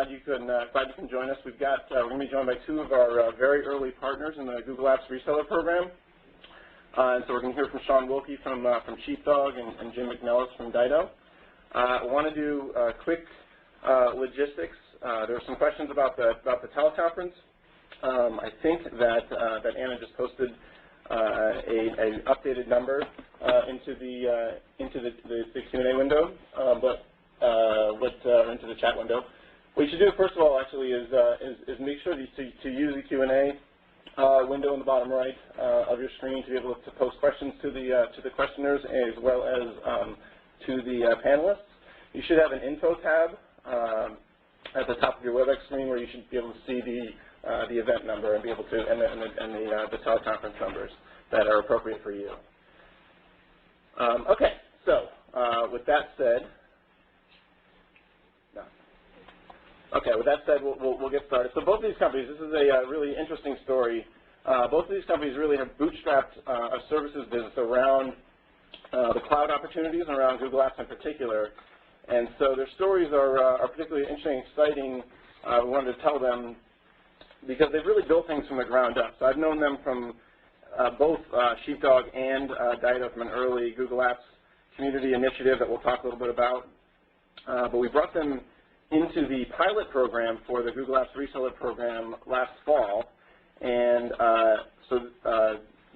glad you can join us. We're going to be joined by two of our very early partners in the Google Apps Reseller program. And so we're going to hear from Sean Wilkie from Sheepdog and Jim McNellis from Dito. I want to do quick logistics. There were some questions about the teleconference. I think that Anna just posted an updated number into the Q&A window, into the chat window. What you should do, first of all, actually, is make sure to use the Q&A window in the bottom right of your screen to be able to post questions to the questioners as well as to the panelists. You should have an info tab at the top of your WebEx screen where you should be able to see the event number and be able to and the teleconference numbers that are appropriate for you. Okay, so with that said. We'll get started. So both of these companies, this is a really interesting story. Both of these companies really have bootstrapped a services business around the cloud opportunities and around Google Apps in particular. And so their stories are particularly interesting and exciting. We wanted to tell them because they've really built things from the ground up. So I've known them from both Sheepdog and Dito from an early Google Apps community initiative that we'll talk a little bit about. But we brought them into the pilot program for the Google Apps Reseller program last fall, and so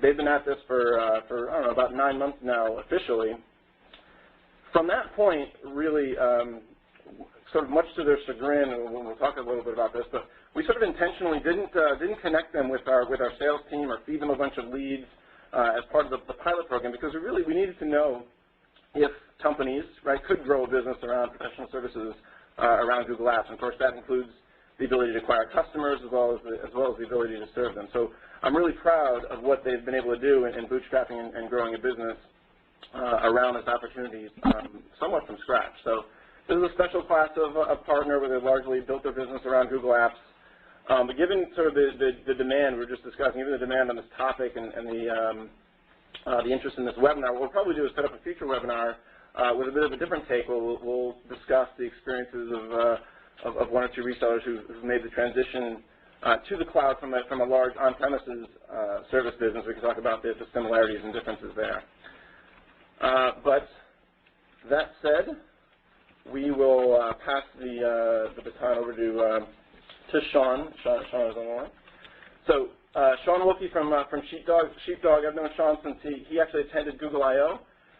they've been at this for I don't know, about 9 months now officially. From that point, really, sort of much to their chagrin, and we'll talk a little bit about this, but we sort of intentionally didn't connect them with our sales team or feed them a bunch of leads as part of the pilot program because we needed to know if companies could grow a business around professional services around Google Apps. And of course, that includes the ability to acquire customers as well as the ability to serve them. So I'm really proud of what they've been able to do in bootstrapping and growing a business around this opportunity somewhat from scratch. So this is a special class of partner where they've largely built their business around Google Apps. But given sort of the demand we were just discussing, given the demand on this topic and the interest in this webinar, what we'll probably do is set up a future webinar with a bit of a different take. We'll discuss the experiences of one or two resellers who've made the transition to the cloud from a large on-premises service business. We can talk about the similarities and differences there. But that said, we will pass the baton over to Sean. Sean is on the line. So Sean Wilkie from Sheepdog. I've known Sean since he actually attended Google I/O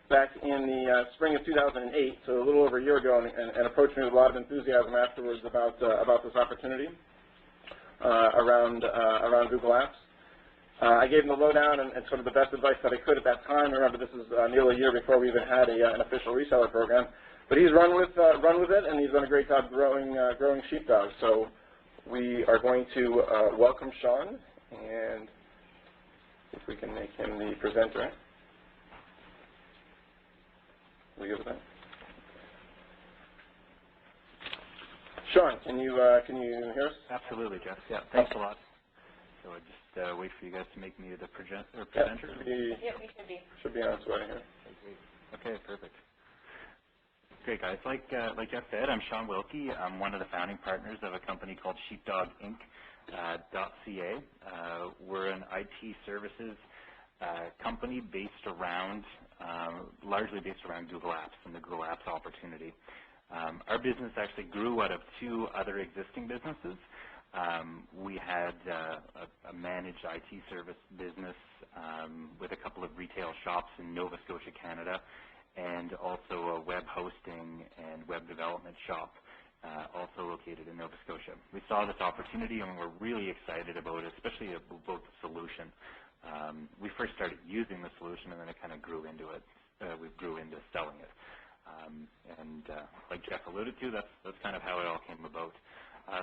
back in the spring of 2008, so a little over a year ago, and approached me with a lot of enthusiasm afterwards about this opportunity around Google Apps. I gave him the lowdown and sort of the best advice that I could at that time. Remember, this is nearly a year before we even had an official reseller program. But he's run with it, and he's done a great job growing Sheepdog. So we are going to welcome Sean, and if we can make him the presenter. We good with that? Sean, can you hear us? Absolutely, Jeff. Yeah, thanks a lot. So I just wait for you guys to make me the presenter. Yeah, we should be. Should be on its way here. Okay, perfect. Great, guys. Like Jeff said, I'm Sean Wilkie. I'm one of the founding partners of a company called Sheepdog Inc. .ca. We're an IT services company based around, largely based around Google Apps and the Google Apps opportunity. Our business actually grew out of two other existing businesses. We had a managed IT service business with a couple of retail shops in Nova Scotia, Canada, and also a web hosting and web development shop also located in Nova Scotia. We saw this opportunity and we're really excited about it, especially about the solution. We first started using the solution and then it kind of grew into it. We grew into selling it. Like Jeff alluded to, that's kind of how it all came about.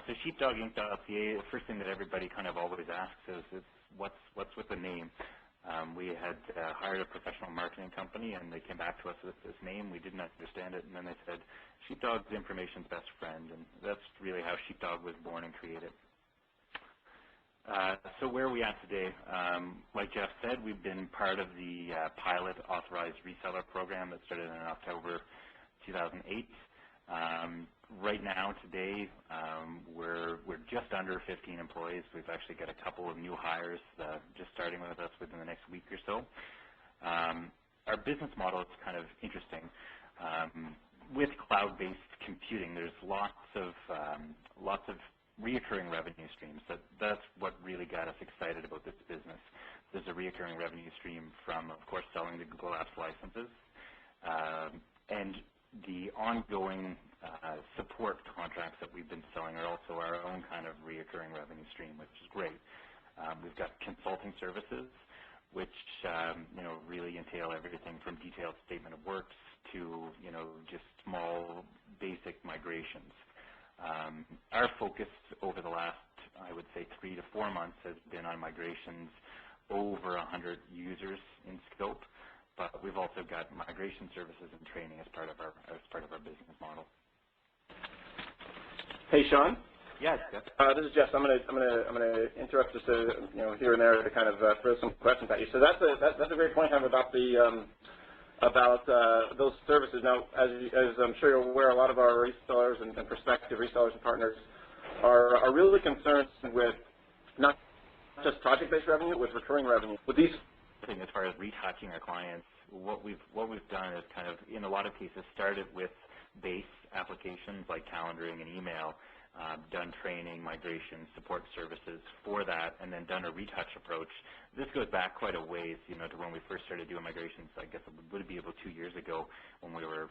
So sheepdoginc.ca, the first thing that everybody kind of always asks is what's with the name? We had hired a professional marketing company and they came back to us with this name. We didn't understand it, and then they said, Sheepdog's information's best friend, and that's really how Sheepdog was born and created. So where are we at today? Like Jeff said, we've been part of the pilot authorized reseller program that started in October 2008. Right now, today, we're just under 15 employees. We've actually got a couple of new hires just starting with us within the next week or so. Our business model is kind of interesting. With cloud-based computing, there's lots of reoccurring revenue streams. That's what really got us excited about this business. There's a reoccurring revenue stream from, of course, selling the Google Apps licenses, and the ongoing support contracts that we've been selling are also our own kind of reoccurring revenue stream, which is great. We've got consulting services, which really entail everything from detailed statement of works to just small basic migrations. Our focus over the last, I would say, 3 to 4 months has been on migrations over 100 users in scope, but we've also got migration services and training as part of our business model. Hey, Sean. Yes. This is Jeff. I'm gonna interrupt just here and there to kind of throw some questions at you. So that's a great point about the those services. Now, as I'm sure you're aware, a lot of our resellers and prospective resellers and partners are really concerned with not just project-based revenue, with recurring revenue. With these, as far as retouching our clients, what we've done is kind of, in a lot of cases, started with base applications like calendaring and email, done training, migration, support services for that, and then done a retouch approach. This goes back quite a ways, to when we first started doing migrations. I guess it would be about 2 years ago when we were,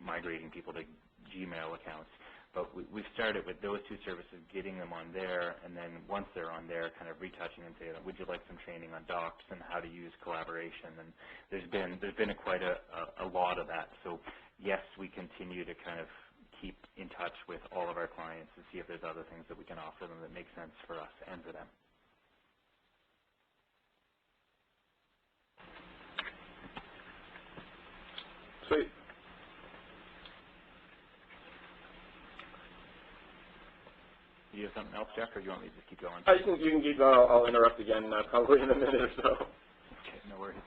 migrating people to Gmail accounts. But we've started with those two services, getting them on there, and then once they're on there, kind of retouching and saying, would you like some training on docs and how to use collaboration? And there's been quite a lot of that. So yes, we continue to kind of keep in touch with all of our clients to see if there's other things that we can offer them that make sense for us and for them. Sweet. Do you have something else, Jeff, or do you want me to just keep going? You can keep going. I'll interrupt again probably in a minute or so. Okay, no worries.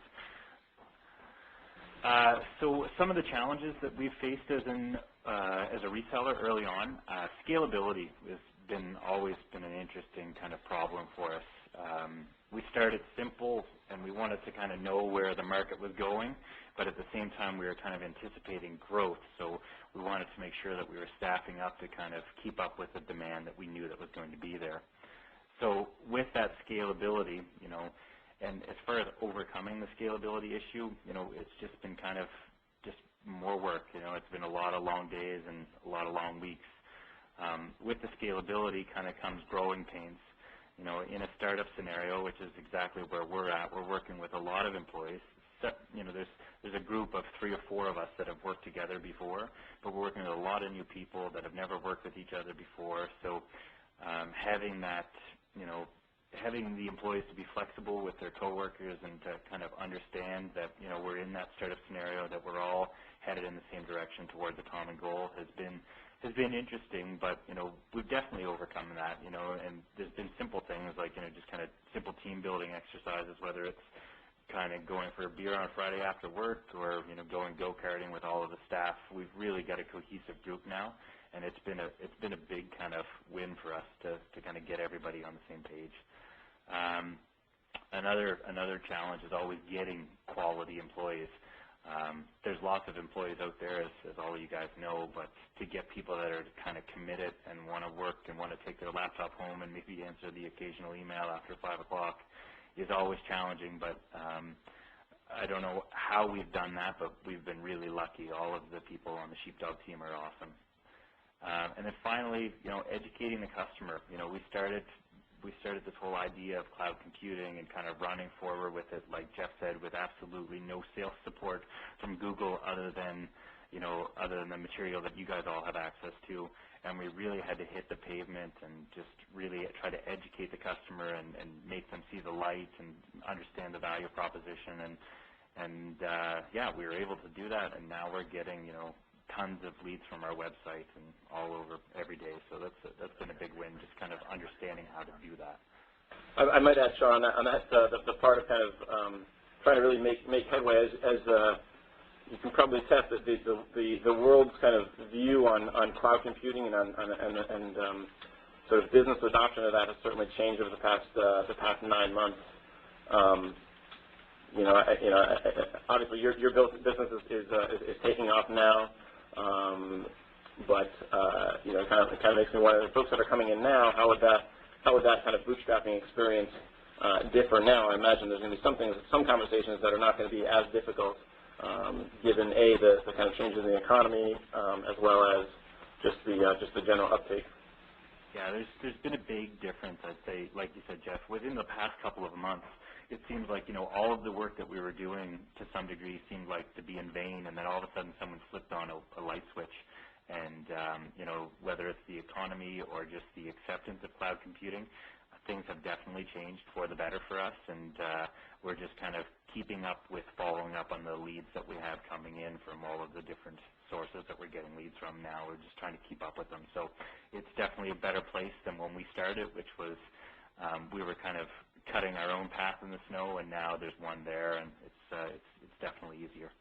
So some of the challenges that we've faced as a reseller early on, scalability has always been an interesting kind of problem for us. We started simple, and we wanted to kind of know where the market was going, but at the same time we were kind of anticipating growth, so we wanted to make sure that we were staffing up to kind of keep up with the demand that we knew that was going to be there. So with that scalability, and as far as overcoming the scalability issue, it's just been kind of just more work. It's been a lot of long days and a lot of long weeks. With the scalability kind of comes growing pains. In a startup scenario, which is exactly where we're at, we're working with a lot of employees. There's a group of 3 or 4 of us that have worked together before, but we're working with a lot of new people that have never worked with each other before. So having that, having the employees to be flexible with their coworkers and to kind of understand that, we're in that startup scenario, that we're all headed in the same direction towards a common goal has been interesting, but, we've definitely overcome that, and there's been simple things like, just kind of simple team building exercises, whether it's kind of going for a beer on a Friday after work or, going go-karting with all of the staff. We've really got a cohesive group now, and it's been a big kind of win for us to kind of get everybody on the same page. Another challenge is always getting quality employees. There's lots of employees out there, as all of you guys know, but to get people that are kind of committed and want to work and want to take their laptop home and maybe answer the occasional email after 5 o'clock is always challenging. But I don't know how we've done that, but we've been really lucky. All of the people on the Sheepdog team are awesome. And then finally, educating the customer. We started this whole idea of cloud computing and kind of running forward with it, like Jeff said, with absolutely no sales support from Google other than the material that you guys all have access to. And we really had to hit the pavement and just really try to educate the customer and make them see the light and understand the value proposition. And yeah, we were able to do that, and now we're getting, tons of leads from our website and all over every day. So that's been a big win, just kind of understanding how to do that. I might add, Sean, on that the part of kind of trying to really make headway as you can probably attest that the world's kind of view on cloud computing and sort of business adoption of that has certainly changed over the past 9 months. Obviously your business is taking off now, but it kind of makes me wonder, the folks that are coming in now, how would that kind of bootstrapping experience differ now? I imagine there's going to be some conversations that are not going to be as difficult, given the kind of changes in the economy, as well as just the general uptake. Yeah, there's been a big difference, I'd say, like you said, Jeff. Within the past couple of months, it seems like, all of the work that we were doing to some degree seemed like to be in vain, and then all of a sudden someone flipped on a light switch. And, whether it's the economy or just the acceptance of cloud computing, things have definitely changed for the better for us, and we're just kind of keeping up with following up on the leads that we have coming in from all of the different sources that we're getting leads from now. We're just trying to keep up with them. So it's definitely a better place than when we started, which was we were kind of cutting our own path in the snow, and now there's one there, and it's definitely easier.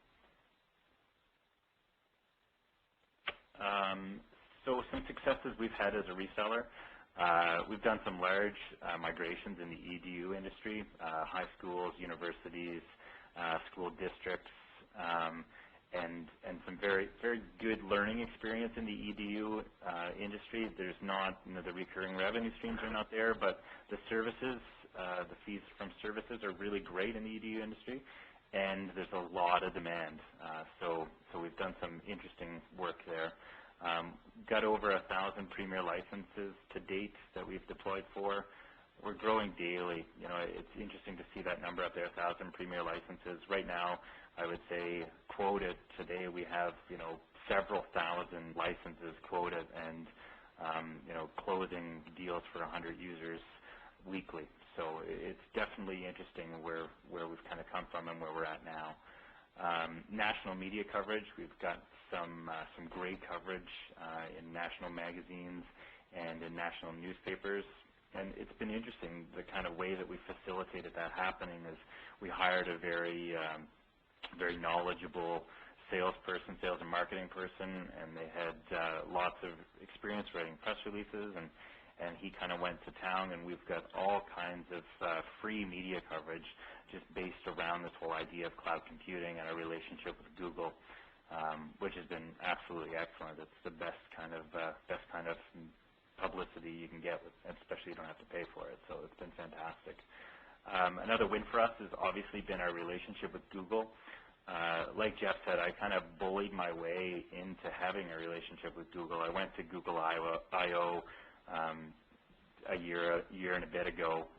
So some successes we've had as a reseller. We've done some large migrations in the EDU industry, high schools, universities, school districts, and some very, very good learning experience in the EDU industry. There's not, the recurring revenue streams are not there, but the services, the fees from services are really great in the EDU industry, and there's a lot of demand. So we've done some interesting work there. Got over 1,000 Premier licenses to date that we've deployed for. We're growing daily. It's interesting to see that number up there, 1,000 Premier licenses. Right now, I would say quoted today, we have, several thousand licenses quoted, and, closing deals for 100 users weekly. So it's definitely interesting where we've kind of come from and where we're at now. National media coverage, we've got some great coverage in national magazines and in national newspapers, and it's been interesting. The kind of way that we facilitated that happening is we hired a very very knowledgeable sales and marketing person, and they had lots of experience writing press releases, and he kind of went to town, and we've got all kinds of free media coverage just based around this whole idea of cloud computing and our relationship with Google, which has been absolutely excellent. It's the best kind of publicity you can get, especially you don't have to pay for it. So it's been fantastic. Another win for us has obviously been our relationship with Google. Like Jeff said, I kind of bullied my way into having a relationship with Google. I went to Google I/O a year and a bit ago,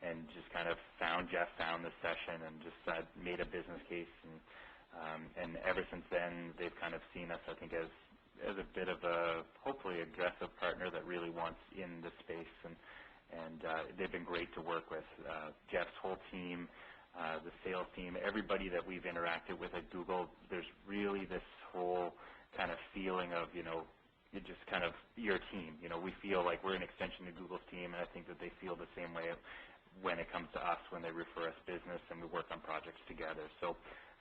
and just kind of found this session, and just made a business case, and ever since then they've kind of seen us, I think, as a bit of a hopefully aggressive partner that really wants in the space, and they've been great to work with. Jeff's whole team, the sales team, everybody that we've interacted with at Google, there's really this whole kind of feeling of, you're just kind of your team. We feel like we're an extension of Google's team, and I think that they feel the same way when it comes to us, when they refer us business and we work on projects together. So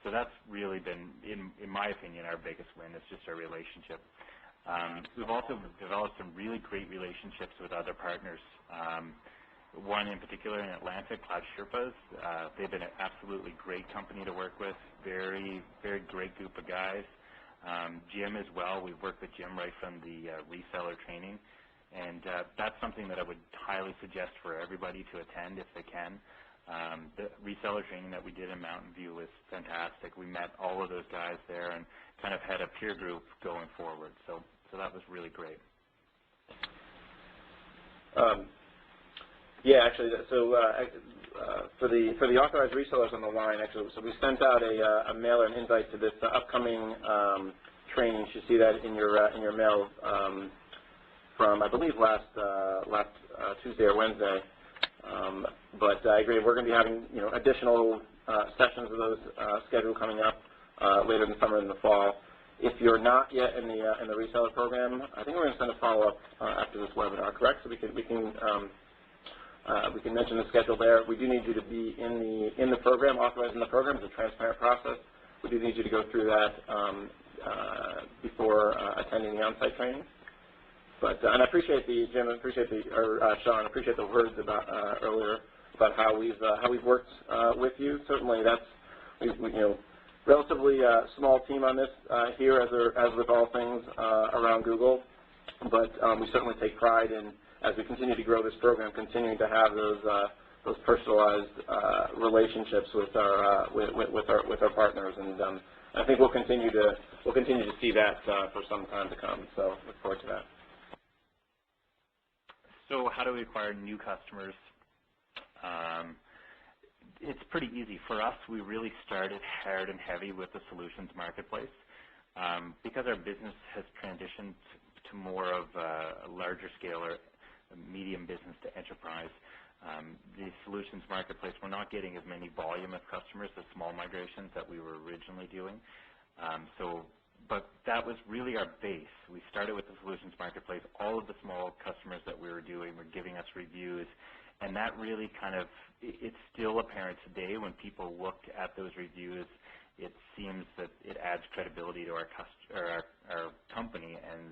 that's really been, in my opinion, our biggest win. It's just our relationship. We've also developed some really great relationships with other partners. One in particular in Atlanta, Cloud Sherpas. They've been an absolutely great company to work with, very, very great group of guys. Jim as well. We've worked with Jim right from the reseller training, and that's something that I would highly suggest for everybody to attend if they can. The reseller training that we did in Mountain View was fantastic. We met all of those guys there and kind of had a peer group going forward. So that was really great. Yeah, actually, so for the authorized resellers on the line, actually, so we sent out a mailer and invite to this upcoming training. You should see that in your mail from, I believe, last Tuesday or Wednesday. But I agree, we're going to be having additional sessions of those scheduled coming up later in the summer and the fall. If you're not yet in the reseller program, I think we're going to send a follow-up after this webinar, correct? So we can mention the schedule there. We do need you to be in the program, authorized in the program. It's a transparent process. we do need you to go through that before attending the on-site training. But and I appreciate the Jim, appreciate the or Sean, appreciate the words about earlier about how we've worked with you. Certainly, that's relatively small team on this here, as with all things around Google. But we certainly take pride in, as we continue to grow this program, continuing to have those personalized relationships with our partners, and I think we'll continue to see that for some time to come. So look forward to that. So how do we acquire new customers? It's pretty easy. For us, we really started hard and heavy with the solutions marketplace. Because our business has transitioned to more of a larger scale or a medium business to enterprise, the solutions marketplace, we're not getting as many volume of customers as small migrations that we were originally doing. But that was really our base. We started with the solutions marketplace. All of the small customers that we were doing were giving us reviews, and that really it's still apparent today when people look at those reviews. It seems that it adds credibility to our company, and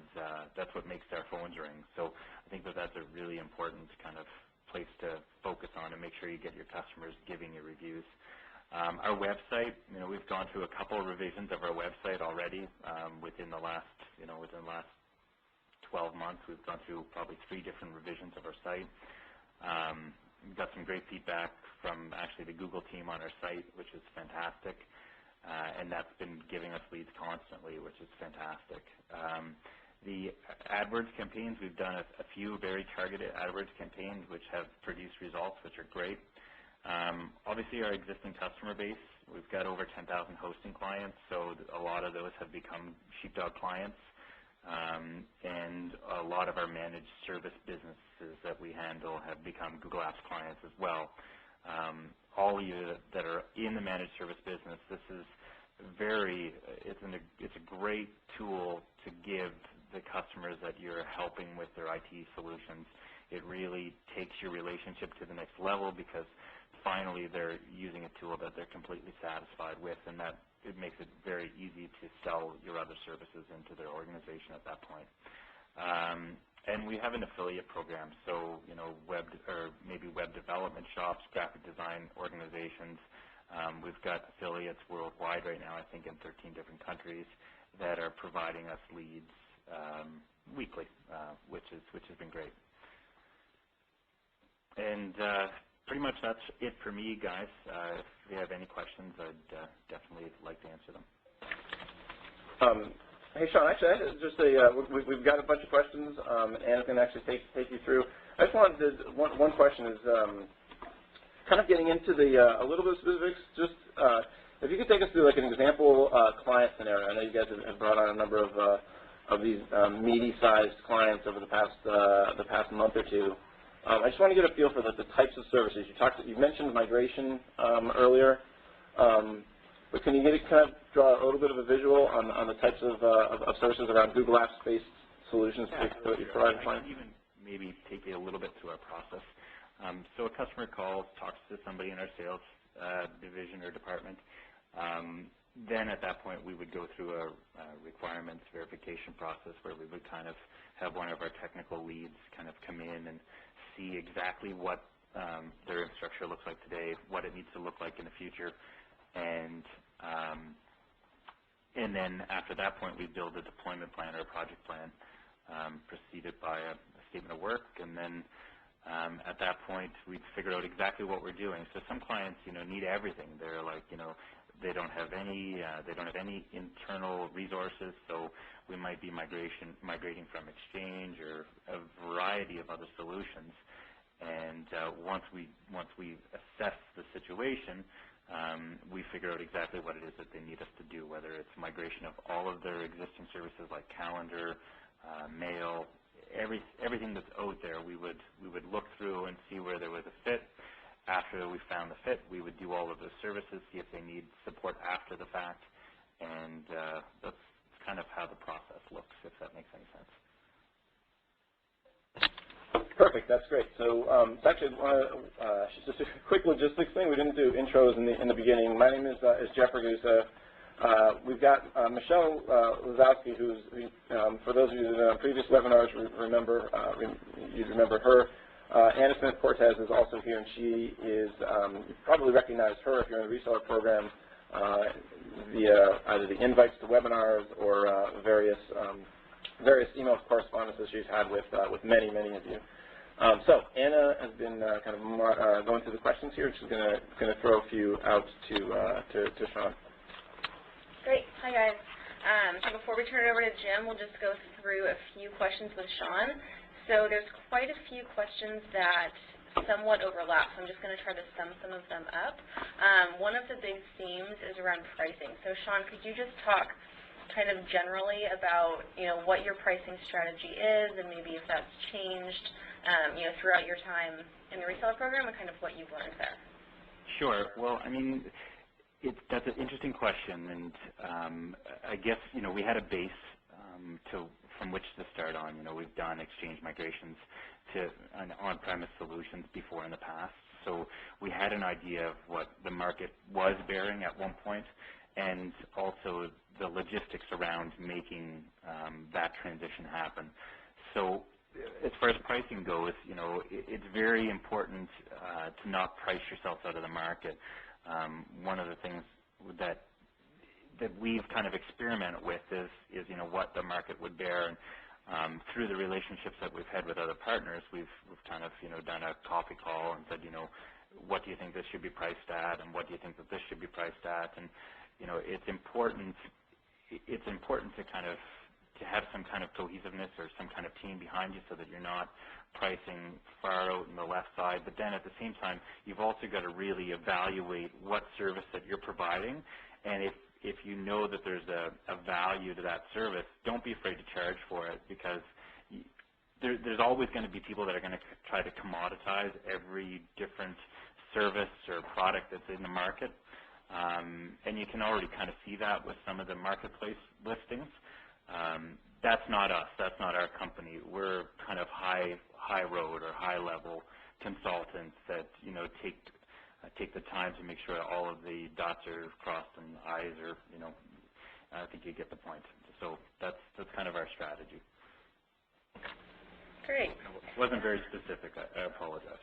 that's what makes our phones ring. So I think that's a really important kind of place to focus on and make sure you get your customers giving you reviews. Our website, we've gone through a couple of revisions of our website already within the last 12 months. We've gone through probably 3 different revisions of our site. We've got some great feedback from actually the Google team on our site, which is fantastic, and that's been giving us leads constantly, which is fantastic. The AdWords campaigns, we've done a few very targeted AdWords campaigns which have produced results which are great. Obviously, our existing customer base, we've got over 10,000 hosting clients, so a lot of those have become Sheepdog clients, and a lot of our managed service businesses that we handle have become Google Apps clients as well. All of you that are in the managed service business, this is it's a great tool to give the customers that you're helping with their IT solutions. It really takes your relationship to the next level because finally they're using a tool that they're completely satisfied with, and that it makes it very easy to sell your other services into their organization at that point. And we have an affiliate program, so web development shops, graphic design organizations. We've got affiliates worldwide right now, I think in 13 different countries, that are providing us leads weekly, which has been great. And pretty much that's it for me, guys. If you have any questions, I'd definitely like to answer them. Hey, Sean, actually, we've got a bunch of questions, and Anna can actually take you through. I just wanted to, one question is kind of getting into a little bit of specifics. Just if you could take us through like an example client scenario. I know you guys have brought on a number of these meaty-sized clients over the past month or two. I just want to get a feel for the types of services. You mentioned migration earlier, but can you kind of draw a little bit of a visual on the types of services around Google Apps-based solutions that you provide clients? I can even maybe take you a little bit through our process. So a customer calls, talks to somebody in our sales division or department. Then at that point, we would go through a requirements verification process where we would kind of have one of our technical leads kind of come in and see exactly what their infrastructure looks like today, what it needs to look like in the future, and then after that point, we build a deployment plan or a project plan preceded by a statement of work, and then at that point, we figure out exactly what we're doing. So some clients, need everything. They're like, they don't have any internal resources, so we might be migrating from Exchange or a variety of other solutions. And once we assess the situation, we figure out exactly what it is that they need us to do, whether it's migration of all of their existing services like calendar, mail, everything that's out there. We would look through and see where there was a fit. After we found the fit, we would do all of those services, see if they need support after the fact, and that's kind of how the process looks, if that makes any sense. Perfect. That's great. So it's actually just a quick logistics thing. We didn't do intros in the beginning. My name is Jeff Ragusa. We've got Michelle Lazowski, who's, for those of you that on previous webinars remember, you'd remember her. Anna Smith-Cortez is also here, and she is, you probably recognize her if you're in the reseller program via either the invites to webinars or various email correspondence that she's had with many of you. So Anna has been kind of going through the questions here. She's going to throw a few out to Sean. Great. Hi, guys. So before we turn it over to Jim, we'll just go through a few questions with Sean. So there's quite a few questions that somewhat overlap, so I'm just going to try to sum some of them up. One of the big themes is around pricing. So Sean, could you just talk kind of generally about, what your pricing strategy is and maybe if that's changed, throughout your time in the reseller program and kind of what you've learned there? Sure. Well, I mean, that's an interesting question, and I guess, we had a base from which to start on. We've done exchange migrations to on-premise solutions before in the past, so we had an idea of what the market was bearing at one point, and also the logistics around making that transition happen. So as far as pricing goes, it's very important to not price yourself out of the market. One of the things that we've kind of experimented with is what the market would bear, and through the relationships that we've had with other partners, we've kind of done a coffee call and said, what do you think this should be priced at, and what do you think that this should be priced at, and it's important to kind of have some kind of cohesiveness or some kind of team behind you so that you're not pricing far out in the left side. But then at the same time, you've also got to really evaluate what service that you're providing, and if you know that there's a value to that service, don't be afraid to charge for it, because there's always going to be people that are going to try to commoditize every different service or product that's in the market. And you can already kind of see that with some of the marketplace listings. That's not us. That's not our company. We're kind of high road or high level consultants that take the time to make sure all of the dots are crossed and I's are I think you get the point. So that's kind of our strategy. Great. It wasn't very specific. I apologize.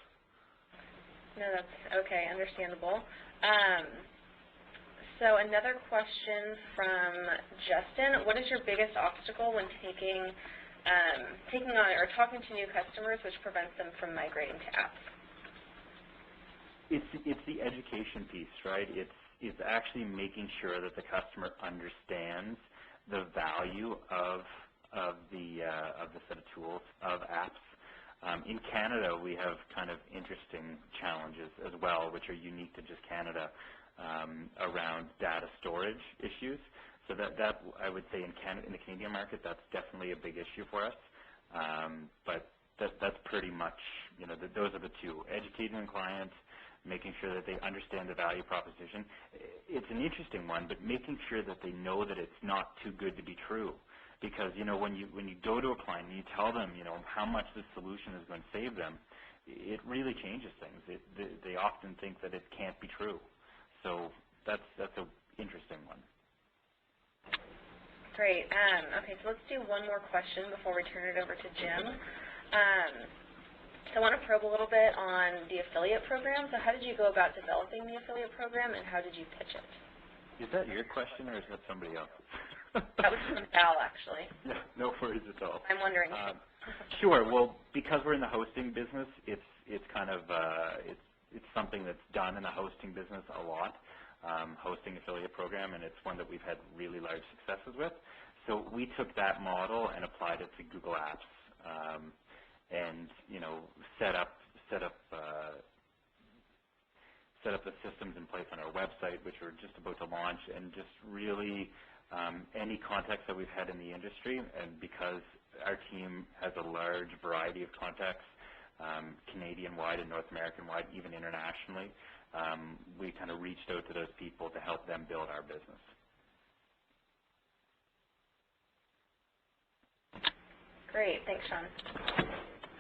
No, that's okay. Understandable. So another question from Justin: what is your biggest obstacle when taking on or talking to new customers, which prevents them from migrating to apps? It's the education piece, right? It's actually making sure that the customer understands the value of the set of tools of apps. In Canada, we have kind of interesting challenges as well, which are unique to just Canada. Around data storage issues. So that I would say in the Canadian market, that's definitely a big issue for us. But that's pretty much, those are the two: educating the clients, making sure that they understand the value proposition. It's an interesting one, but making sure that they know that it's not too good to be true. Because when you go to a client and you tell them how much this solution is going to save them, it really changes things. They often think that it can't be true. So that's an interesting one. Great. Okay, so let's do one more question before we turn it over to Jim. So I want to probe a little bit on the affiliate program. So how did you go about developing the affiliate program, and how did you pitch it? Is that your question, or is that somebody else's? That was from Val, actually. Yeah, no worries at all. I'm wondering. Sure. Well, because we're in the hosting business, it's kind of it's something that's done in the hosting business a lot, hosting affiliate program, and it's one that we've had really large successes with. So we took that model and applied it to Google Apps, and set up the systems in place on our website, which we're just about to launch, and just really any contacts that we've had in the industry, and because our team has a large variety of contacts, Canadian-wide and North American-wide, even internationally, we kind of reached out to those people to help them build our business. Great. Thanks, Sean.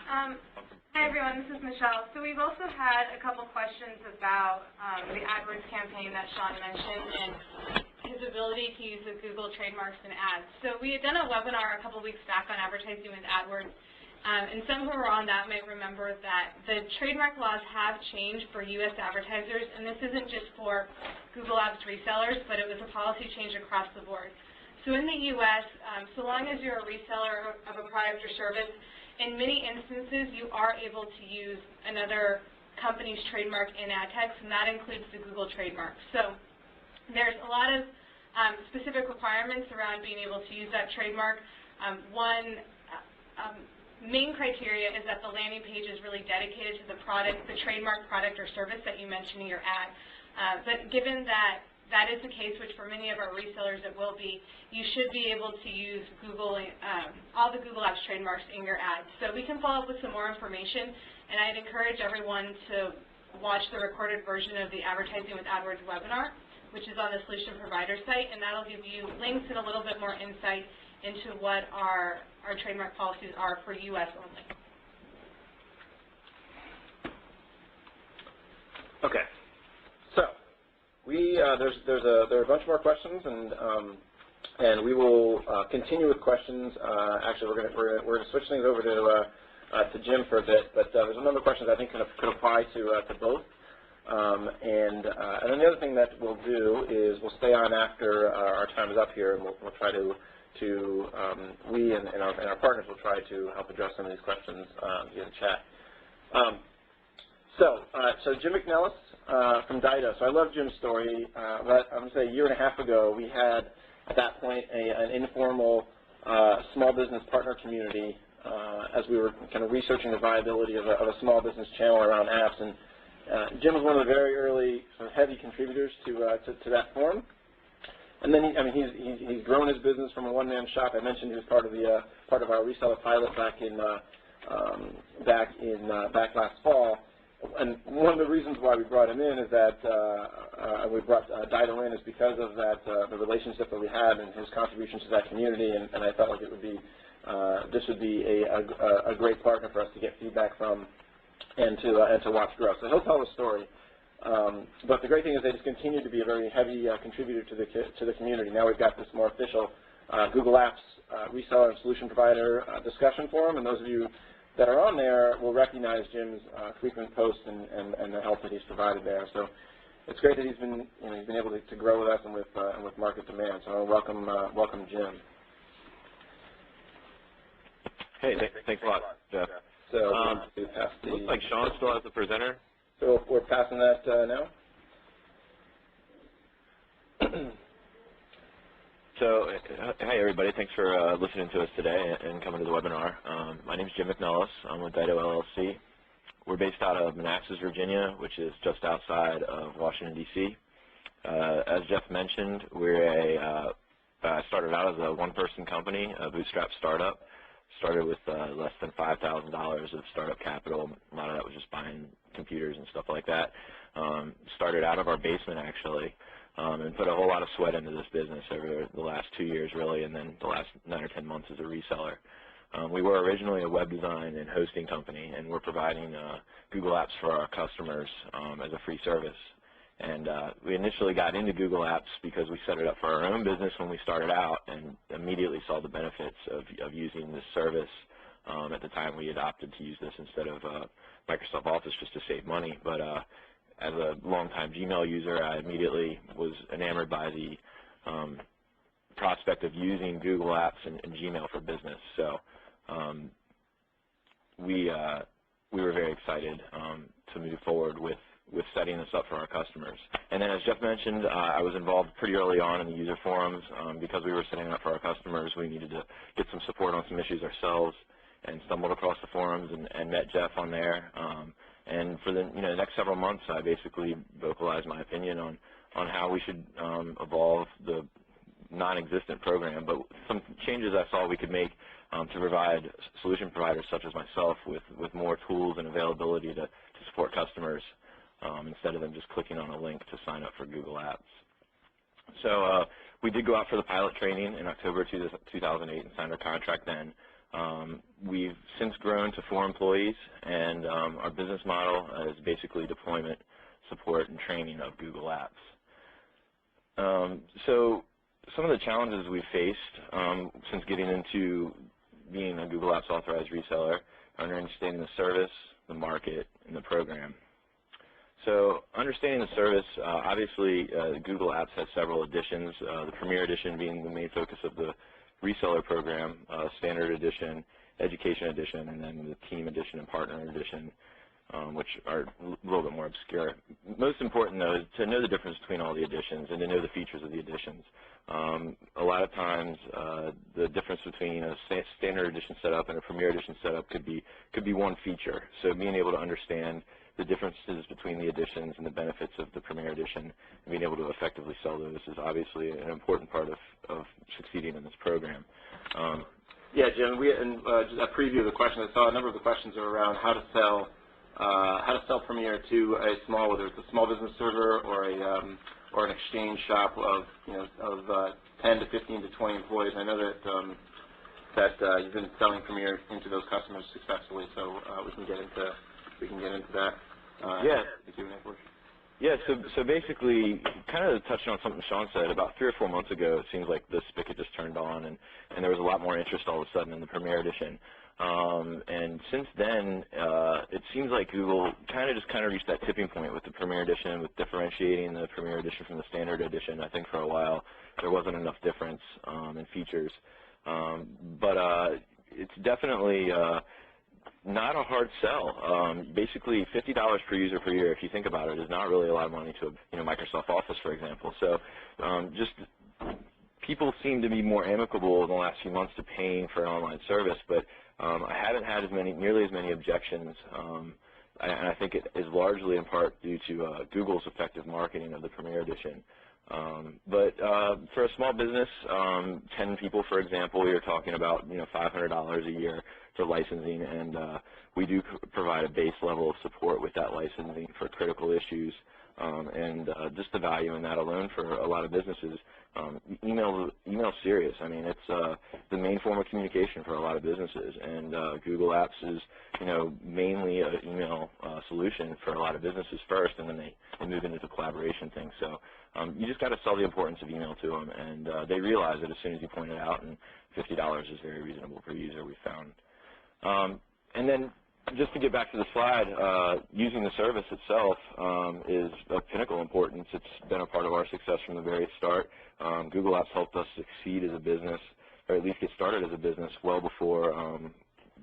Hi, everyone. This is Michelle. So we've also had a couple questions about the AdWords campaign that Sean mentioned, and his ability to use the Google trademarks and ads. So we had done a webinar a couple weeks back on advertising with AdWords, and some who were on that might remember that the trademark laws have changed for U.S. advertisers, and this isn't just for Google Apps resellers, but it was a policy change across the board. So in the U.S., so long as you're a reseller of a product or service, in many instances you are able to use another company's trademark in ad text, and that includes the Google trademark. So there's a lot of specific requirements around being able to use that trademark. One main criteria is that the landing page is really dedicated to the product, the trademark product or service that you mentioned in your ad. But given that that is the case, which for many of our resellers it will be, you should be able to use Google, all the Google Apps trademarks in your ads. So we can follow up with some more information, and I'd encourage everyone to watch the recorded version of the Advertising with AdWords webinar, which is on the Solution Provider site, and that'll give you links and a little bit more insight into what our trademark policies are for U.S. only. Okay. So there are a bunch more questions, and we will continue with questions. Actually, we're gonna switch things over to Jim for a bit, but there's a number of questions I think could apply to both. And then the other thing that we'll do is we'll stay on after our time is up here, and we'll try to we and our partners will try to help address some of these questions via the chat. So Jim McNellis from Dito. So I love Jim's story. But I'm going to say a year and a half ago, we had at that point an informal small business partner community as we were kind of researching the viability of a small business channel around apps. And Jim was one of the very early sort of heavy contributors to that forum. And then he's grown his business from a one-man shop. I mentioned he was part of our reseller pilot back last fall. And one of the reasons why we brought him in is that we brought Dito in is because of that the relationship that we had and his contributions to that community. And I felt like it would be this would be a great partner for us to get feedback from and to watch grow. So he'll tell the story. But the great thing is they just continue to be a very heavy contributor to the community. Now we've got this more official Google Apps Reseller and Solution Provider discussion forum, and those of you that are on there will recognize Jim's frequent posts and the help that he's provided there. So it's great that he's been able to grow with us and with market demand. So welcome Jim. Hey, thanks a lot, Jeff. So looks like Sean still has the presenter. So we're passing that now. So, hey everybody, thanks for listening to us today and coming to the webinar. My name is Jim McNellis. I'm with Dito LLC. We're based out of Manassas, Virginia, which is just outside of Washington, D.C. As Jeff mentioned, we're started out as a one-person company, a bootstrap startup. Started with less than $5,000 of startup capital. A lot of that was just buying computers and stuff like that. Started out of our basement, actually. And put a whole lot of sweat into this business over the last 2 years, really, and then the last 9 or 10 months as a reseller. We were originally a web design and hosting company, and we're providing Google Apps for our customers as a free service. And we initially got into Google Apps because we set it up for our own business when we started out and immediately saw the benefits of using this service. At the time, we had opted to use this instead of Microsoft Office just to save money. But as a longtime Gmail user, I immediately was enamored by the prospect of using Google Apps and Gmail for business. So we were very excited to move forward with setting this up for our customers. And then as Jeff mentioned, I was involved pretty early on in the user forums. Because we were setting it up for our customers, we needed to get some support on some issues ourselves and stumbled across the forums and met Jeff on there. And for the next several months, I basically vocalized my opinion on how we should evolve the non-existent program, but some changes I saw we could make to provide solution providers such as myself with more tools and availability to support customers instead of them just clicking on a link to sign up for Google Apps. So we did go out for the pilot training in October 2008 and signed our contract then. We've since grown to 4 employees, and our business model is basically deployment, support, and training of Google Apps. So some of the challenges we faced since getting into being a Google Apps Authorized Reseller are understanding the service, the market, and the program. So understanding the service, obviously Google Apps has several editions, the Premier Edition being the main focus of the reseller program, Standard Edition, Education Edition, and then the Team Edition and Partner Edition, which are a little bit more obscure. Most important, though, is to know the difference between all the editions and to know the features of the editions. A lot of times, the difference between a Standard Edition setup and a Premier Edition setup could be one feature. So being able to understand the differences between the editions and the benefits of the Premier Edition and being able to effectively sell those is obviously an important part of succeeding in this program. Yeah, Jim, just a preview of the question, I saw a number of the questions are around how to sell Premier to a small, whether it's a small business server or an exchange shop of 10 to 15 to 20 employees. I know that you've been selling Premier into those customers successfully, so we can get into that. Yeah. The Q&A portion. Yeah, so basically, kind of touching on something Sean said, about 3 or 4 months ago, it seems like the spigot just turned on, and there was a lot more interest all of a sudden in the Premier Edition. And since then, it seems like Google kind of reached that tipping point with the Premier Edition, with differentiating the Premier Edition from the Standard Edition. I think for a while there wasn't enough difference in features, but it's definitely not a hard sell. Basically, $50 per user per year, if you think about it, is not really a lot of money to Microsoft Office, for example. So just people seem to be more amicable in the last few months to paying for an online service, but I haven't had nearly as many objections, and I think it is largely in part due to Google's effective marketing of the Premier Edition. But for a small business, 10 people, for example, you're talking about $500 a year for licensing, and we do provide a base level of support with that licensing for critical issues, and just the value in that alone for a lot of businesses. Email's serious. I mean, it's the main form of communication for a lot of businesses, and Google Apps is mainly an email solution for a lot of businesses first, and then they move into the collaboration thing. So you just got to sell the importance of email to them, and they realize it as soon as you point it out, and $50 is very reasonable per user, we found. And then just to get back to the slide, using the service itself is of pinnacle importance. It's been a part of our success from the very start. Google Apps helped us succeed as a business, or at least get started as a business well before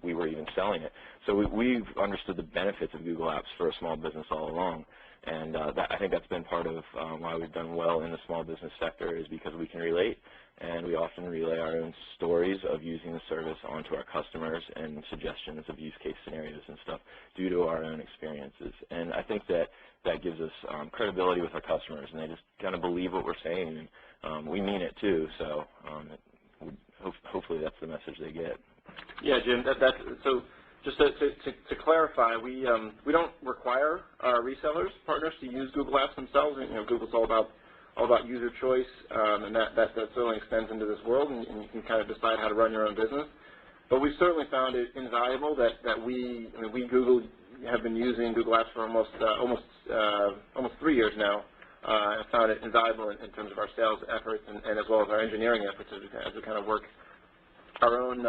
we were even selling it. So we've understood the benefits of Google Apps for a small business all along. And I think that's been part of why we've done well in the small business sector, is because we can relate, and we often relay our own stories of using the service onto our customers and suggestions of use case scenarios and stuff due to our own experiences. And I think that gives us credibility with our customers, and they just kind of believe what we're saying, and we mean it too. So hopefully that's the message they get. Yeah, Jim, so just to clarify, we don't require our resellers, partners, to use Google Apps themselves. Google's all about user choice, and that certainly extends into this world, and you can kind of decide how to run your own business. But we've certainly found it invaluable that we Google have been using Google Apps for almost 3 years now, and found it invaluable in terms of our sales efforts and as well as our engineering efforts as we kind of work our own,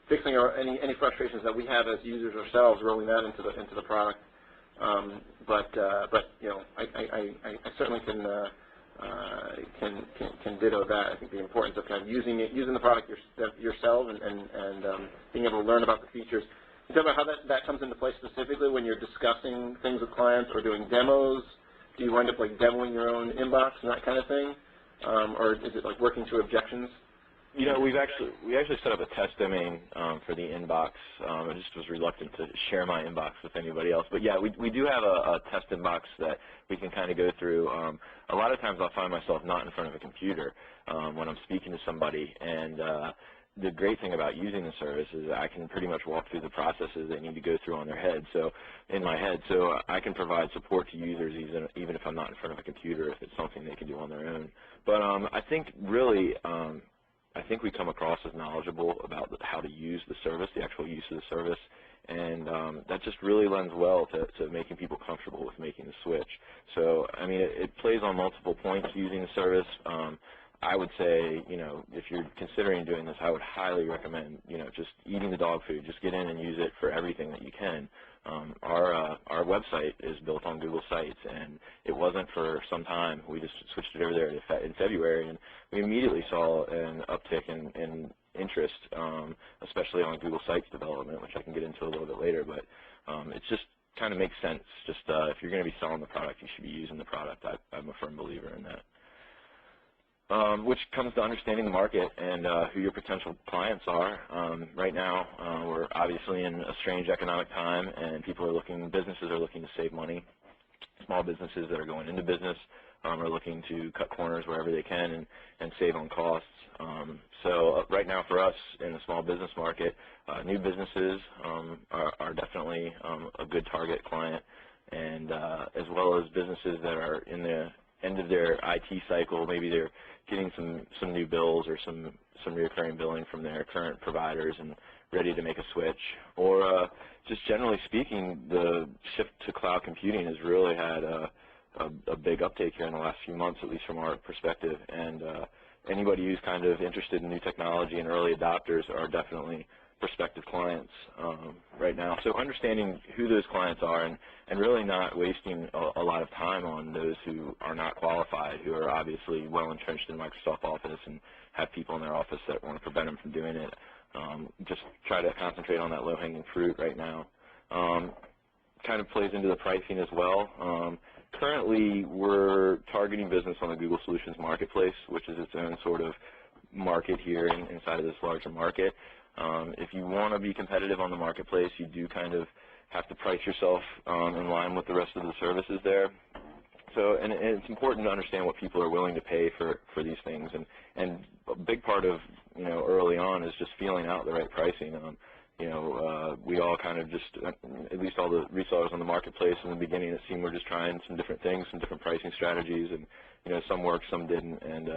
fixing any frustrations that we have as users ourselves, rolling that into the product. But I certainly can ditto that. I think the importance of kind of using the product yourself and being able to learn about the features. Can you talk about how that comes into play specifically when you're discussing things with clients or doing demos? Do you wind up like demoing your own inbox and that kind of thing, or is it like working through objections? We actually set up a test domain for the inbox. I just was reluctant to share my inbox with anybody else. But yeah, we do have a test inbox that we can kind of go through. A lot of times I'll find myself not in front of a computer when I'm speaking to somebody, and the great thing about using the service is I can pretty much walk through the processes they need to go through on their head, in my head, so I can provide support to users even if I'm not in front of a computer, if it's something they can do on their own. But I think really, I think we come across as knowledgeable about how to use the service, the actual use of the service, and that just really lends well to making people comfortable with making the switch. So, I mean, it plays on multiple points using the service. I would say, if you're considering doing this, I would highly recommend, just eating the dog food. Just get in and use it for everything that you can. Our website is built on Google Sites, and it wasn't for some time. We just switched it over there in February, and we immediately saw an uptick in interest, especially on Google Sites development, which I can get into a little bit later. But it just kind of makes sense. Just if you're going to be selling the product, you should be using the product. I'm a firm believer in that. Which comes to understanding the market and who your potential clients are. Right now, we're obviously in a strange economic time, and businesses are looking to save money. Small businesses that are going into business are looking to cut corners wherever they can and save on costs. So right now for us in the small business market, new businesses are definitely a good target client, and as well as businesses that are in the end of their IT cycle. Maybe they're getting some new bills or some recurring billing from their current providers and ready to make a switch. Or just generally speaking, the shift to cloud computing has really had a big uptake here in the last few months, at least from our perspective. And anybody who's kind of interested in new technology and early adopters are definitely prospective clients right now. So understanding who those clients are and really not wasting a lot of time on those who are not qualified, who are obviously well entrenched in Microsoft Office and have people in their office that want to prevent them from doing it. Just try to concentrate on that low-hanging fruit right now. Kind of plays into the pricing as well. Currently, we're targeting business on the Google Solutions Marketplace, which is its own sort of market here inside of this larger market. If you want to be competitive on the marketplace, you do kind of have to price yourself in line with the rest of the services there. So, and it's important to understand what people are willing to pay for these things, and a big part of early on is just feeling out the right pricing. We all kind of just, at least all the resellers on the marketplace in the beginning, it seemed we're just trying some different things, some different pricing strategies, and some worked, some didn't, and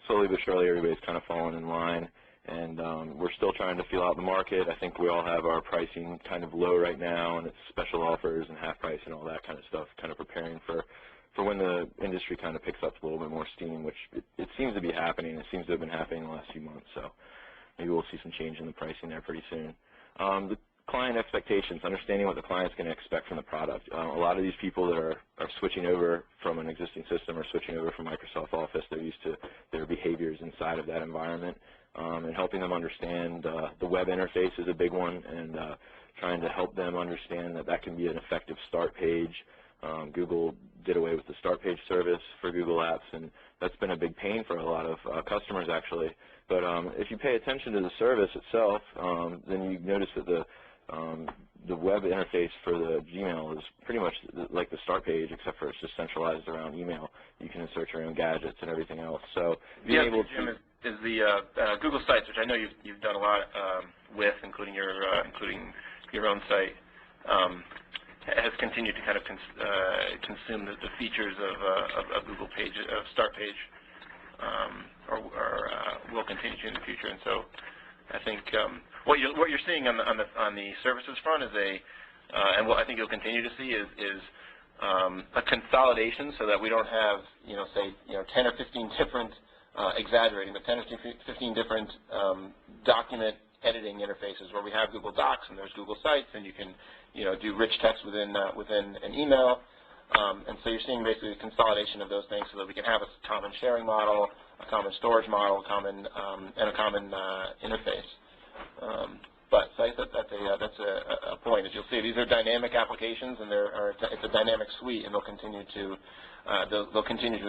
slowly but surely everybody's kind of fallen in line. And we're still trying to feel out the market. I think we all have our pricing kind of low right now, and it's special offers and half price and all that kind of stuff, kind of preparing for when the industry kind of picks up a little bit more steam, which it seems to be happening. It seems to have been happening in the last few months, so maybe we'll see some change in the pricing there pretty soon. The client expectations, understanding what the client's going to expect from the product. A lot of these people that are switching over from an existing system or switching over from Microsoft Office, they're used to their behaviors inside of that environment. And helping them understand the web interface is a big one, and trying to help them understand that can be an effective start page. Google did away with the start page service for Google Apps, and that's been a big pain for a lot of customers actually. But if you pay attention to the service itself, then you notice that the web interface for the Gmail is pretty much like the start page, except for it's just centralized around email. You can insert your own gadgets and everything else. So being able to Jim, is the Google Sites, which I know you've done a lot with, including your own site, has continued to kind of consume the features of Google Page, of Start Page, or will continue to in the future. And so I think what you're seeing on the services front is and what I think you'll continue to see is a consolidation, so that we don't have say 10 or 15 different exaggerating, but 10 or 15 different document editing interfaces, where we have Google Docs and there's Google Sites, and you can do rich text within an email. And so you're seeing basically a consolidation of those things, so that we can have a common sharing model, a common storage model, and a common interface. But so I think that's a point. As you'll see, these are dynamic applications, and it's a dynamic suite, and they'll continue to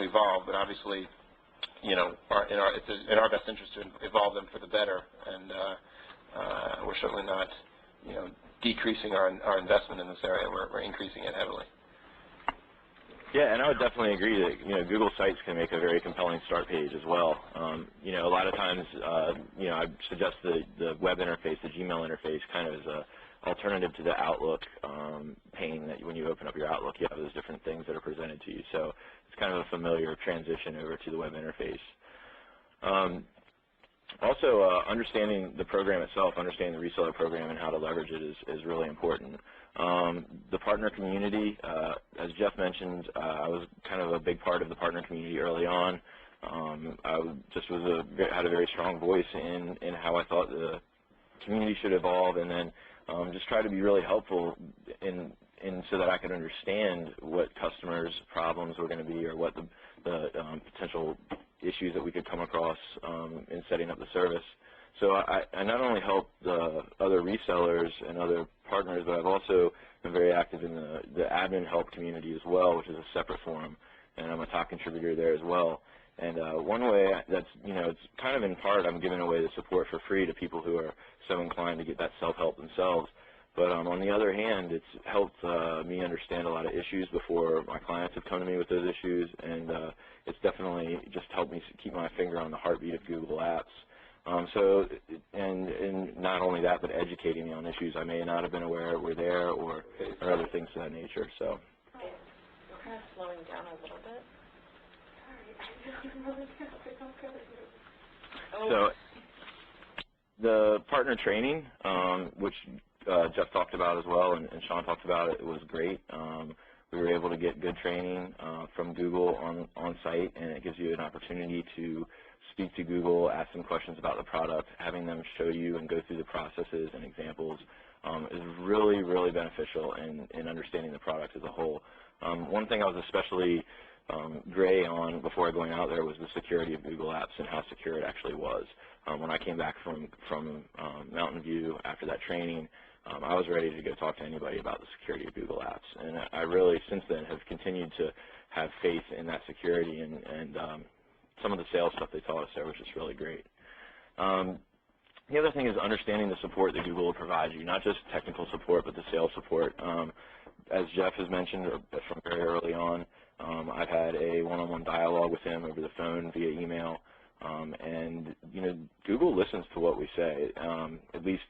evolve. But obviously, it's in our best interest to evolve them for the better, and we're certainly not decreasing our investment in this area. We're increasing it heavily. Yeah, and I would definitely agree that Google Sites can make a very compelling start page as well. A lot of times, I suggest the web interface, the Gmail interface, kind of as a alternative to the Outlook pane, that when you open up your Outlook, you have those different things that are presented to you. So it's kind of a familiar transition over to the web interface. Also, understanding the program itself, understanding the reseller program and how to leverage it is really important. The partner community, as Jeff mentioned, I was kind of a big part of the partner community early on. I just had a very strong voice in how I thought the community should evolve, and then just try to be really helpful in so that I could understand what customers' problems were going to be, or what the potential issues that we could come across in setting up the service. So I not only help the other resellers and other partners, but I've also been very active in the admin help community as well, which is a separate forum, and I'm a top contributor there as well. And one way that's, it's kind of in part, I'm giving away the support for free to people who are so inclined to get that self-help themselves. But on the other hand, it's helped me understand a lot of issues before my clients have come to me with those issues, and it's definitely just helped me keep my finger on the heartbeat of Google Apps. And not only that, but educating me on issues I may not have been aware were there, or other things of that nature. So. We're kind of slowing down a little bit. So the partner training, which Jeff talked about as well, and Sean talked about it was great. We were able to get good training from Google on site, and it gives you an opportunity to speak to Google, ask them questions about the product. Having them show you and go through the processes and examples is really, really beneficial in understanding the product as a whole. One thing I was especially gray on before going out there was the security of Google Apps and how secure it actually was. When I came back from Mountain View after that training, I was ready to go talk to anybody about the security of Google Apps, and I really, since then, have continued to have faith in that security and some of the sales stuff they taught us there was just really great. The other thing is understanding the support that Google will provide you, not just technical support, but the sales support. As Jeff has mentioned from very early on, I've had a one-on-one dialogue with him over the phone, via email, and Google listens to what we say. At least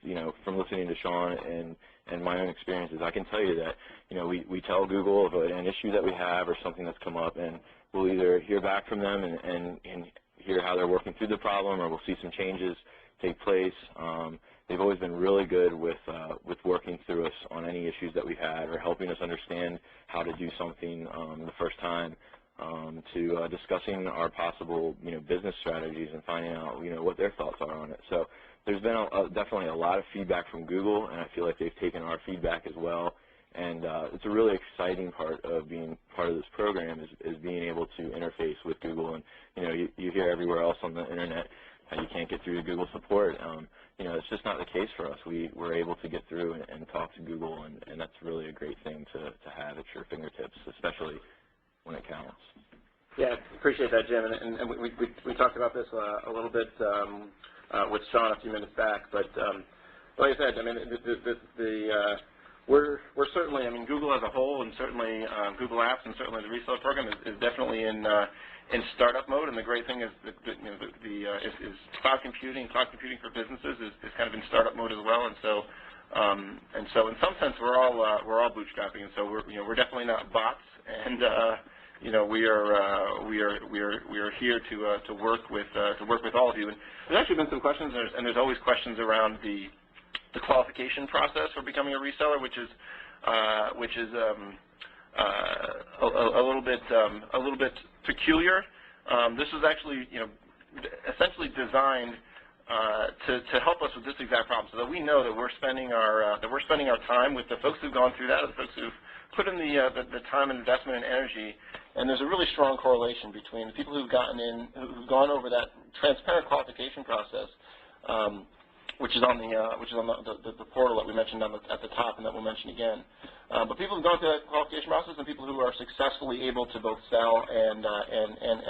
from listening to Sean and my own experiences, I can tell you that we tell Google of an issue that we have or something that's come up, and we'll either hear back from them and hear how they're working through the problem, or we'll see some changes take place. They've always been really good with working through us on any issues that we've had, or helping us understand how to do something the first time, to discussing our possible business strategies and finding out what their thoughts are on it. So there's been definitely a lot of feedback from Google, and I feel like they've taken our feedback as well. And it's a really exciting part of being part of this program is being able to interface with Google. And you hear everywhere else on the internet how you can't get through to Google support. It's just not the case for us. We're able to get through and talk to Google, and that's really a great thing to have at your fingertips, especially when it counts. Yeah, appreciate that, Jim. And we talked about this a little bit with Sean a few minutes back, but like I said, I mean, we're certainly, I mean, Google as a whole, and certainly Google Apps, and certainly the reseller program is definitely in startup mode. And the great thing is that is cloud computing for businesses is kind of in startup mode as well. And so in some sense we're all bootstrapping, and so we're definitely not bots. And we are here to work with all of you. And there's actually been some questions, and there's always questions around the qualification process for becoming a reseller, which is a little bit peculiar. This is actually essentially designed to help us with this exact problem, so that we know that we're spending our time with the folks who've gone through that, or the folks who've put in the time and investment and energy. And there's a really strong correlation between the people who've gone over that transparent qualification process, which is on the portal that we mentioned at the top, and that we'll mention again. But people who've gone through that qualification process, and people who are successfully able to both sell and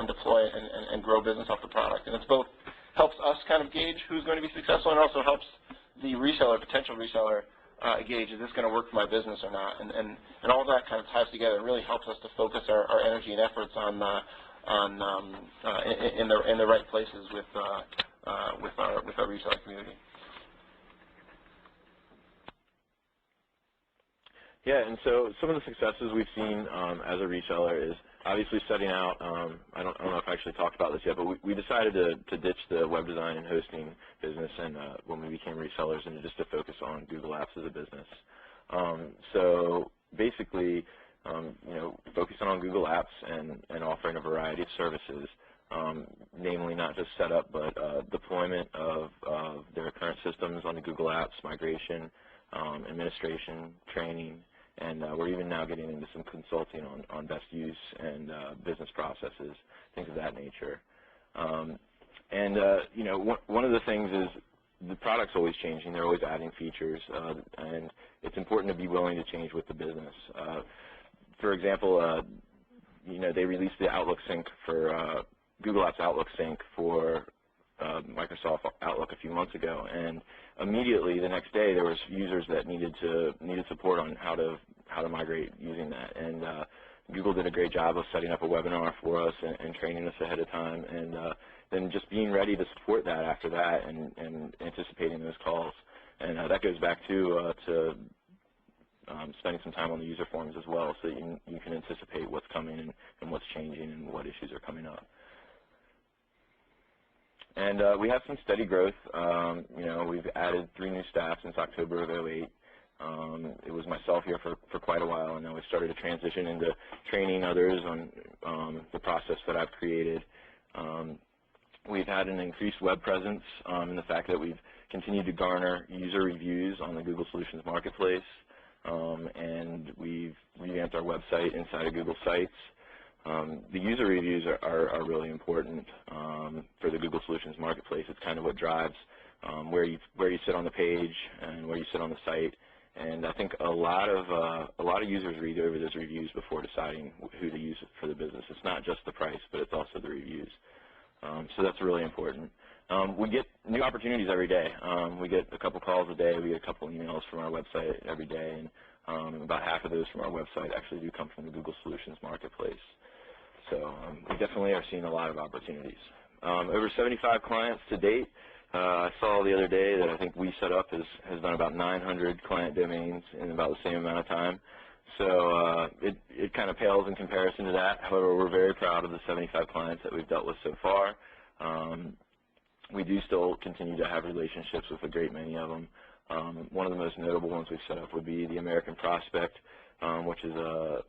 deploy and grow business off the product. And it's both helps us kind of gauge who's going to be successful, and also helps the reseller, potential reseller, gauge, is this going to work for my business or not? And all that kind of ties together and really helps us to focus our energy and efforts in the right places with our reseller community. Yeah, and so some of the successes we've seen as a reseller is obviously setting out, I don't know if I actually talked about this yet, but we decided to ditch the web design and hosting business and when we became resellers and just to focus on Google Apps as a business. So basically, focusing on Google Apps and offering a variety of services, namely not just setup but deployment of their current systems onto Google Apps, migration, administration, training, and we're even now getting into some consulting on best use and business processes, things of that nature. One of the things is the product's always changing. They're always adding features, and it's important to be willing to change with the business. For example, they released the Outlook sync for Google Apps Outlook sync for Microsoft Outlook a few months ago, and immediately the next day there was users that needed support on how to migrate using that, and Google did a great job of setting up a webinar for us and training us ahead of time, and then just being ready to support that after that and anticipating those calls, and that goes back to spending some time on the user forums as well, so that you can anticipate what's coming and what's changing and what issues are coming up. And we have some steady growth. We've added 3 new staff since October of '08. It was myself here for quite a while, and then we started to transition into training others on the process that I've created. We've had an increased web presence in the fact that we've continued to garner user reviews on the Google Solutions Marketplace, and we've revamped our website inside of Google Sites. The user reviews are really important for the Google Solutions Marketplace. It's kind of what drives where you sit on the page and where you sit on the site. And I think a lot of users read over those reviews before deciding who to use for the business. It's not just the price, but it's also the reviews. So that's really important. We get new opportunities every day. We get a couple calls a day. We get a couple emails from our website every day, and about half of those from our website actually do come from the Google Solutions Marketplace. So we definitely are seeing a lot of opportunities. Over 75 clients to date. I saw the other day that I think we set up has done about 900 client domains in about the same amount of time. So it kind of pales in comparison to that. However, we're very proud of the 75 clients that we've dealt with so far. We do still continue to have relationships with a great many of them. One of the most notable ones we've set up would be the American Prospect, which is a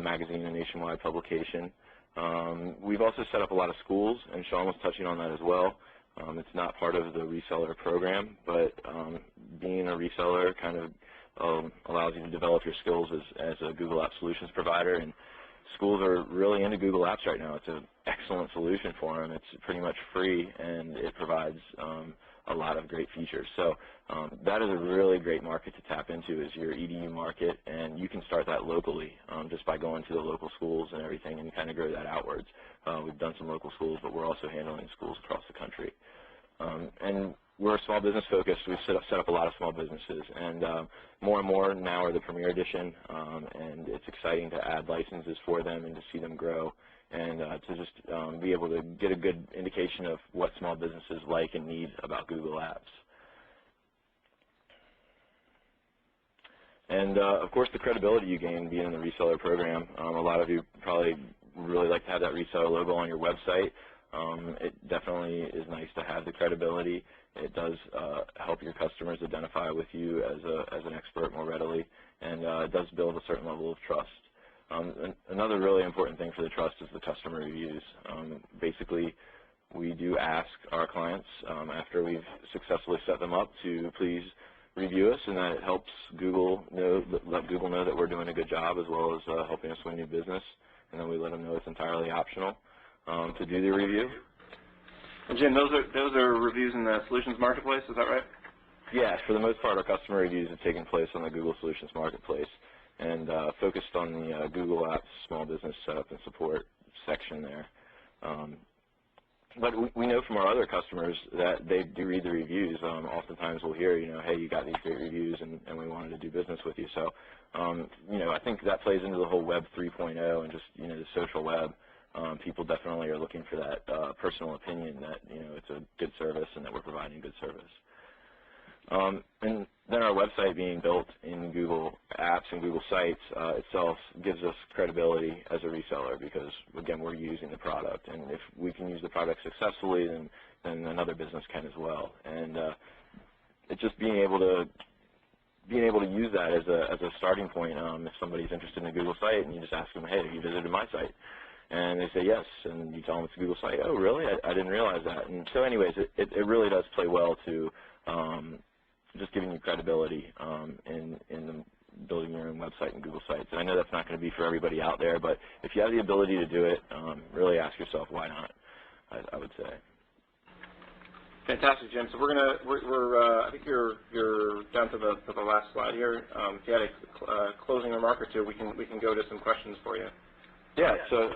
magazine, a nationwide publication. We've also set up a lot of schools, and Sean was touching on that as well. It's not part of the reseller program, but being a reseller kind of allows you to develop your skills as a Google Apps Solutions provider, and schools are really into Google Apps right now. It's an excellent solution for them. It's pretty much free, and it provides a lot of great features. So that is a really great market to tap into, is your EDU market, and you can start that locally just by going to the local schools and everything and kind of grow that outwards. We've done some local schools, but we're also handling schools across the country. And we're small business focused. We've set up a lot of small businesses, and more now are the Premier Edition, and it's exciting to add licenses for them and to see them grow, and to just be able to get a good indication of what small businesses like and need about Google Apps. And of course, the credibility you gain being in the reseller program. A lot of you probably really like to have that reseller logo on your website. It definitely is nice to have the credibility. It does help your customers identify with you as an expert more readily, and it does build a certain level of trust. Another really important thing for the trust is the customer reviews. Basically, we do ask our clients after we've successfully set them up to please review us, and that it helps Google let Google know that we're doing a good job, as well as helping us win new business. And then we let them know it's entirely optional to do the review. And Jim, those are reviews in the Solutions Marketplace, is that right? Yeah, for the most part, our customer reviews have taken place on the Google Solutions Marketplace, and focused on the Google Apps Small Business Setup and Support section there. But we know from our other customers that they do read the reviews. Oftentimes we'll hear, hey, you got these great reviews, and we wanted to do business with you. So, I think that plays into the whole Web 3.0 and just, the social web. People definitely are looking for that personal opinion that, it's a good service and that we're providing good service. And then our website being built in Google Apps Apps and Google Sites itself gives us credibility as a reseller because, again, we're using the product. And if we can use the product successfully, then another business can as well. And it's just being able to use that as a starting point. If somebody's interested in a Google site and you just ask them, hey, have you visited my site? And they say yes, and you tell them it's a Google site. Oh, really? I didn't realize that. And so anyways, it really does play well to just giving you credibility in building your own website and Google Sites. And I know that's not going to be for everybody out there, but if you have the ability to do it, really ask yourself why not, I would say. Fantastic, Jim. So I think you're down to the last slide here. If you had a closing remark or two, we can go to some questions for you. Yeah. So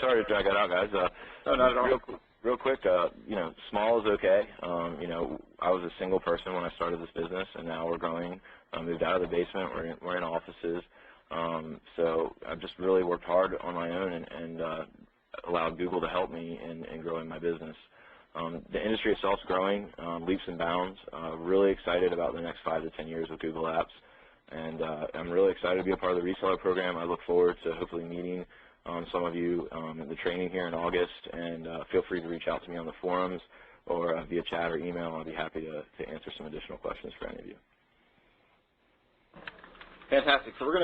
sorry to drag that out, guys. No, not at all. Real quick, small is okay. I was a single person when I started this business, and now we're growing. I moved out of the basement. We're in offices. So I've just really worked hard on my own and allowed Google to help me in growing my business. The industry itself is growing leaps and bounds. Really excited about the next 5 to 10 years with Google Apps, and I'm really excited to be a part of the reseller program. I look forward to hopefully meeting some of you in the training here in August, and feel free to reach out to me on the forums or via chat or email. I'll be happy to answer some additional questions for any of you. Fantastic. So we're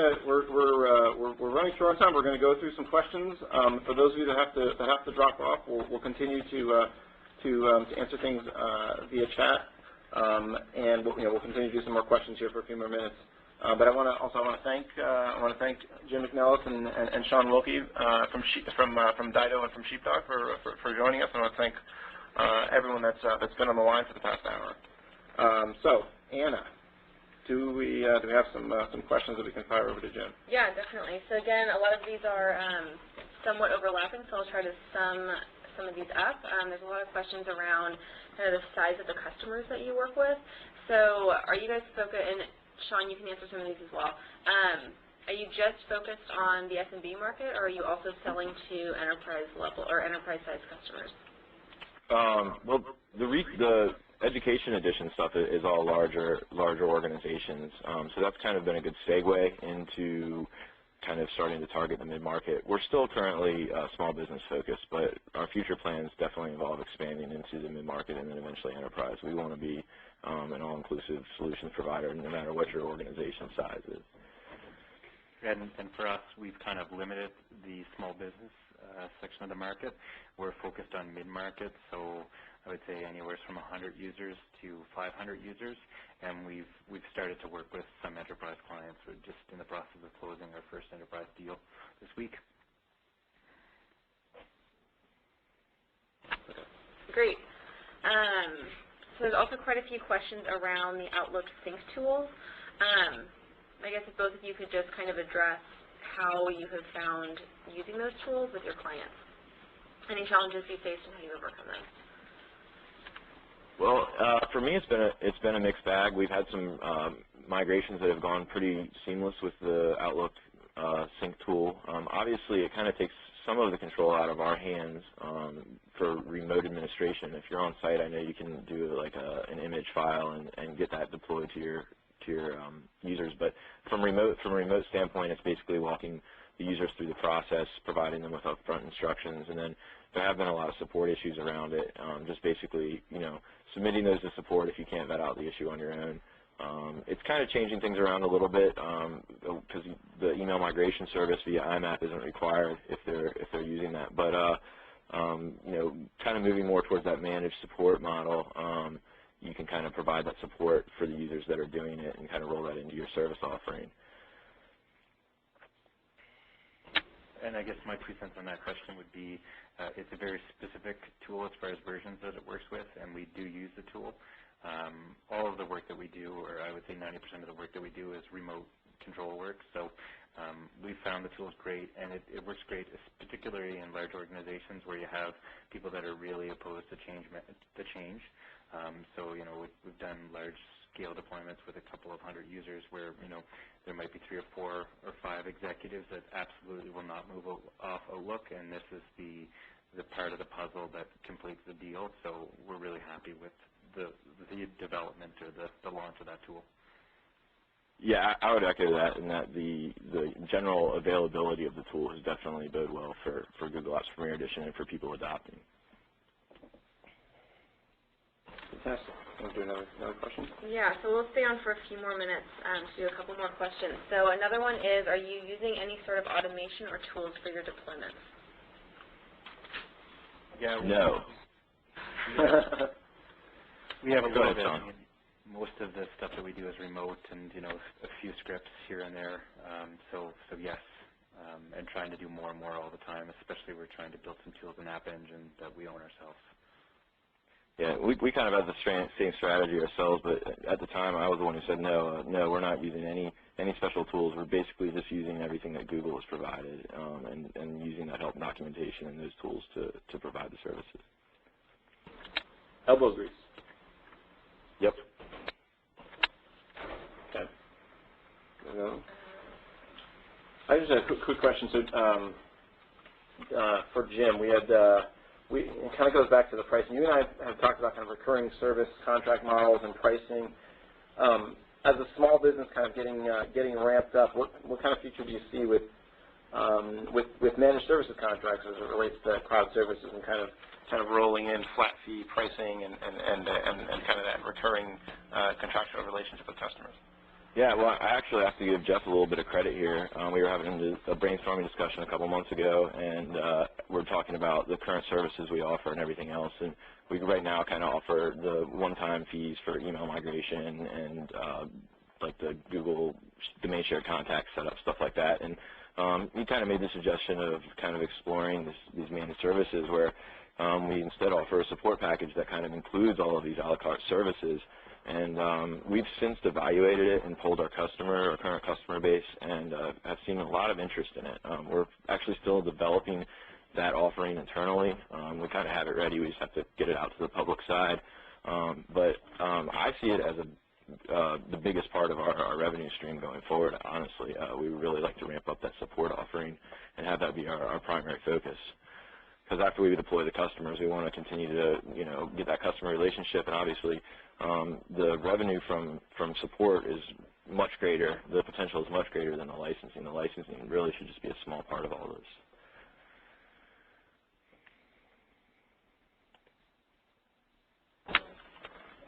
running short on time. We're going to go through some questions. For those of you that have to drop off, we'll continue to answer things via chat, and we'll continue to do some more questions here for a few more minutes. But I want to thank Jim McNellis and Sean Wilkie from Dito and from Sheepdog for joining us. I want to thank everyone that's been on the line for the past hour. So Anna, do we have some questions that we can fire over to Jim? Yeah, definitely. So again, a lot of these are somewhat overlapping, so I'll try to sum some of these up. There's a lot of questions around kind of the size of the customers that you work with. So are you guys focused, and Sean, you can answer some of these as well. Are you just focused on the SMB market, or are you also selling to enterprise level or enterprise size customers? Well, the education edition stuff is all larger organizations. So that's kind of been a good segue into kind of starting to target the mid-market. We're still currently small business focused, but our future plans definitely involve expanding into the mid-market and then eventually enterprise. We want to be an all-inclusive solutions provider no matter what your organization size is. And for us, we've kind of limited the small business section of the market. We're focused on mid-market, so I would say anywhere from 100 users to 500 users, and we've started to work with some enterprise clients. We're just in the process of closing our first enterprise deal this week. Great. So there's also quite a few questions around the Outlook sync tools. I guess if both of you could just kind of address how you have found using those tools with your clients. Any challenges you faced and how you overcome them? Well, for me, it's been a mixed bag. We've had some migrations that have gone pretty seamless with the Outlook sync tool. Obviously, it kind of takes some of the control out of our hands for remote administration. If you're on site, I know you can do like an image file and get that deployed to your users. But from a remote standpoint, it's basically walking the users through the process, providing them with upfront instructions, and then there have been a lot of support issues around it. Just basically, submitting those to support if you can't vet out the issue on your own. It's kind of changing things around a little bit because the email migration service via IMAP isn't required if they're using that. But kind of moving more towards that managed support model, you can kind of provide that support for the users that are doing it and kind of roll that into your service offering. And I guess my 2 cents on that question would be it's a very specific tool as far as versions that it works with, and we do use the tool. All of the work that we do, or I would say 90% of the work that we do, is remote control work. So we found the tool is great, and it works great, particularly in large organizations where you have people that are really opposed to change. So we've done large-scale deployments with a couple of 100 users where there might be 3 or 4 or 5 executives that absolutely will not move off Outlook, and this is the part of the puzzle that completes the deal. So we're really happy with the development or the launch of that tool. Yeah, I would echo that, in that the general availability of the tool has definitely bode well for Google Apps Premier Edition and for people adopting. Fantastic. Want to do another question? Yeah, so we'll stay on for a few more minutes to do a couple more questions. So another one is, are you using any sort of automation or tools for your deployments? Yeah. No. We have a Go little ahead, bit. Sean. Most of the stuff that we do is remote, and a few scripts here and there. So yes, and trying to do more and more all the time. Especially we're trying to build some tools in App Engine that we own ourselves. Yeah, we kind of had the same strategy ourselves, but at the time I was the one who said no, we're not using any special tools. We're basically just using everything that Google has provided, and using that help documentation and those tools to provide the services. Elbow grease. Yep. Okay. I just had a quick question. So for Jim, it kind of goes back to the pricing. You and I have talked about kind of recurring service contract models and pricing. As a small business kind of getting ramped up, what kind of future do you see with managed services contracts as it relates to cloud services and kind of rolling in flat fee pricing and kind of that recurring contractual relationship with customers? Yeah, well, I actually have to give Jeff a little bit of credit here. We were having a brainstorming discussion a couple months ago, and we're talking about the current services we offer and everything else. And we right now kind of offer the one-time fees for email migration and like the Google domain share contact setup, stuff like that. And he kind of made the suggestion of kind of exploring these managed services where we instead offer a support package that kind of includes all of these a la carte services. And we've since evaluated it and polled our current customer base, and have seen a lot of interest in it. We're actually still developing that offering internally. We kind of have it ready. We just have to get it out to the public side. But I see it as the biggest part of our revenue stream going forward, honestly. We would really like to ramp up that support offering and have that be our primary focus. Because after we deploy the customers, we want to continue to, get that customer relationship, and obviously the revenue from support is much greater. The potential is much greater than the licensing. The licensing really should just be a small part of all this.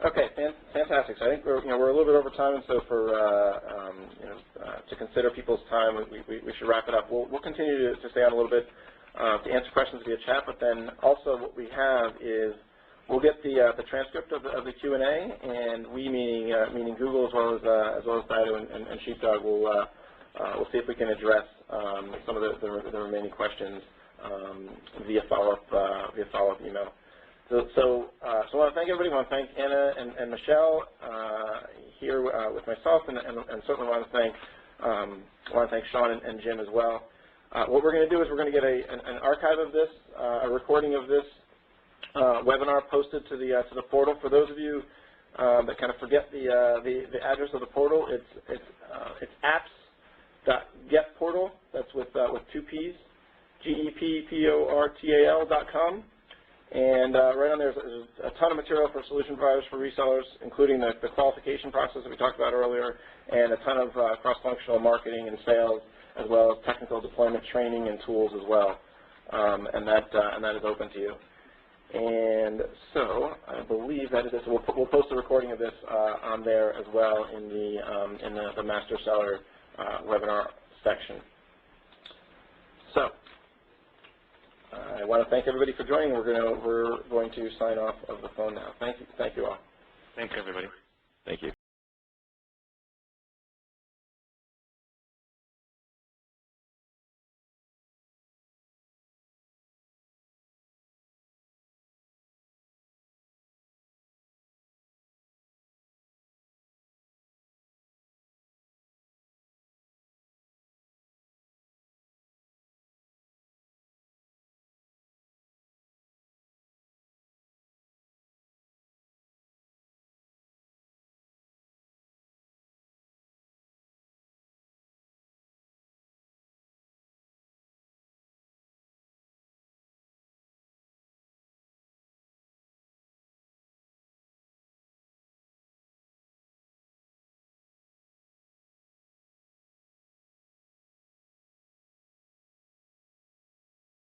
Okay, fantastic. So I think we're a little bit over time, and so for to consider people's time, we should wrap it up. We'll continue to stay on a little bit to answer questions via chat, but then also what we have is we'll get the transcript of the Q&A, and we, meaning Google as well as Dito and Sheepdog, we'll see if we can address some of the remaining questions via follow-up email. So I want to thank everybody. I want to thank Anna and Michelle here with myself, and certainly want to thank Sean and Jim as well. What we're going to do is we're going to get an archive of this, a recording of this webinar posted to the portal. For those of you that kind of forget the address of the portal, it's apps.getportal. That's with two P's, GEPPORTAL.com. And right on there's a ton of material for solution providers, for resellers, including the qualification process that we talked about earlier, and a ton of cross-functional marketing and sales, as well as technical deployment training and tools as well. And that is open to you. And so I believe that is it. So we'll post a recording of this on there as well in the Master Seller webinar section. So I want to thank everybody for joining. We're going to sign off of the phone now. Thank you all. Thanks, everybody. Thank you.